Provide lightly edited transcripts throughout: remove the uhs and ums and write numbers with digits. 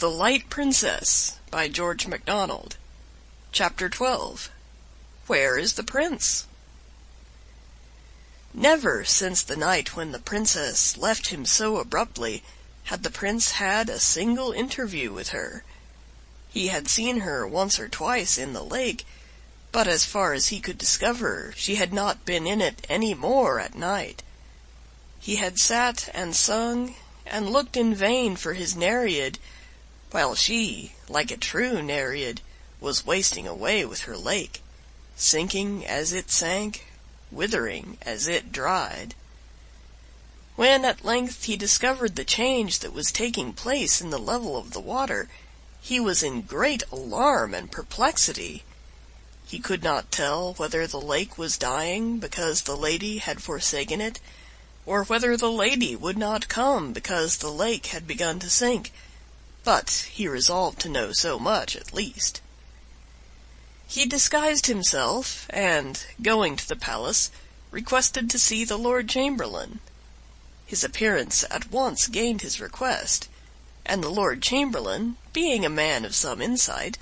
The Light Princess by George Macdonald. Chapter 12. Where is the Prince? Never since the night when the Princess left him so abruptly had the Prince had a single interview with her. He had seen her once or twice in the lake, but as far as he could discover, she had not been in it any more at night. He had sat and sung and looked in vain for his Nereid, while she, like a true Nereid, was wasting away with her lake, sinking as it sank, withering as it dried. When at length he discovered the change that was taking place in the level of the water, he was in great alarm and perplexity. He could not tell whether the lake was dying because the lady had forsaken it, or whether the lady would not come because the lake had begun to sink, but he resolved to know so much at least. He disguised himself, and, going to the palace, requested to see the Lord Chamberlain. His appearance at once gained his request, and the Lord Chamberlain, being a man of some insight,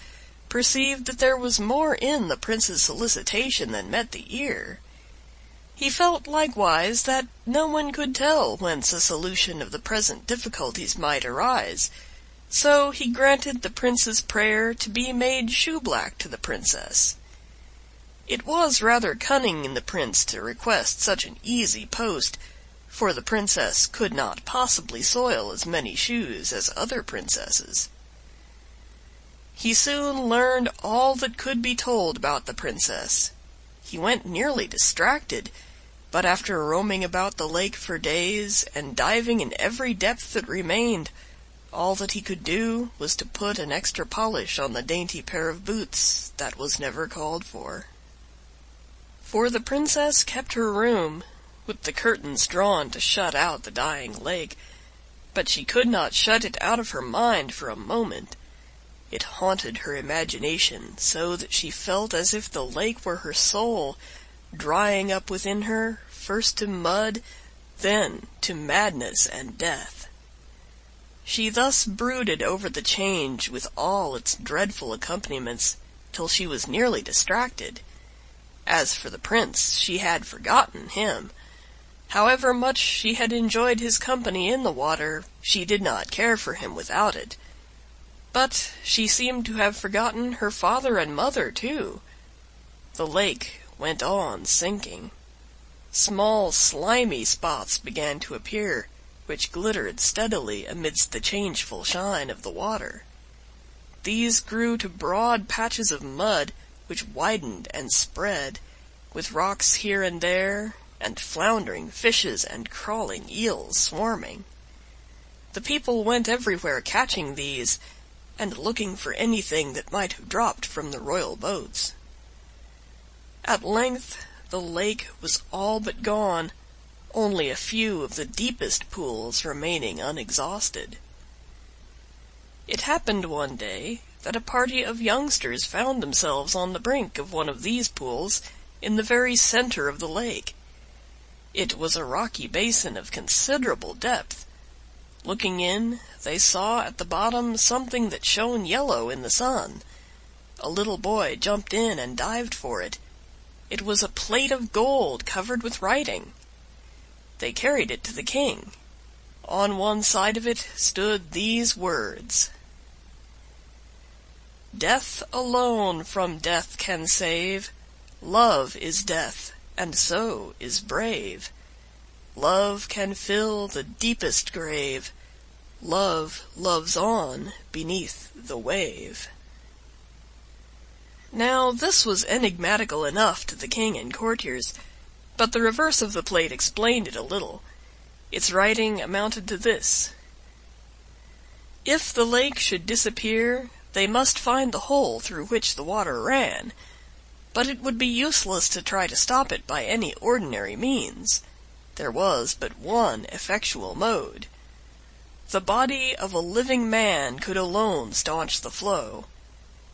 perceived that there was more in the Prince's solicitation than met the ear. He felt likewise that no one could tell whence a solution of the present difficulties might arise, so he granted the Prince's prayer to be made shoe-black to the Princess. It was rather cunning in the Prince to request such an easy post, for the Princess could not possibly soil as many shoes as other princesses. He soon learned all that could be told about the Princess. He went nearly distracted, but after roaming about the lake for days, and diving in every depth that remained, all that he could do was to put an extra polish on the dainty pair of boots that was never called for. For the Princess kept her room, with the curtains drawn to shut out the dying lake, but she could not shut it out of her mind for a moment. It haunted her imagination so that she felt as if the lake were her soul, drying up within her, first to mud, then to madness and death. She thus brooded over the change with all its dreadful accompaniments, till she was nearly distracted. As for the Prince, she had forgotten him. However much she had enjoyed his company in the water, she did not care for him without it. But she seemed to have forgotten her father and mother too. The lake went on sinking. Small slimy spots began to appear, which glittered steadily amidst the changeful shine of the water. These grew to broad patches of mud, which widened and spread, with rocks here and there, and floundering fishes and crawling eels swarming. The people went everywhere catching these, and looking for anything that might have dropped from the royal boats. At length the lake was all but gone, only a few of the deepest pools remaining unexhausted. It happened one day that a party of youngsters found themselves on the brink of one of these pools, in the very center of the lake. It was a rocky basin of considerable depth. Looking in, they saw at the bottom something that shone yellow in the sun. A little boy jumped in and dived for it. It was a plate of gold covered with writing. They carried it to the king. On one side of it stood these words: "Death alone from death can save. Love is death, and so is brave. Love can fill the deepest grave. Love loves on beneath the wave." Now this was enigmatical enough to the king and courtiers, but the reverse of the plate explained it a little. Its writing amounted to this: if the lake should disappear, they must find the hole through which the water ran, but it would be useless to try to stop it by any ordinary means. There was but one effectual mode. The body of a living man could alone staunch the flow.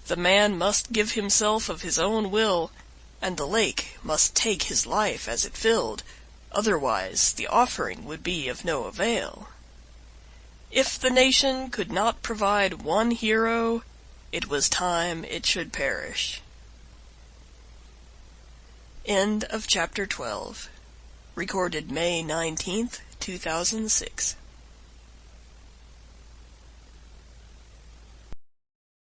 The man must give himself of his own will, and the lake must take his life as it filled, otherwise the offering would be of no avail. If the nation could not provide one hero, it was time it should perish. End of chapter 12. Recorded May 19th, 2006.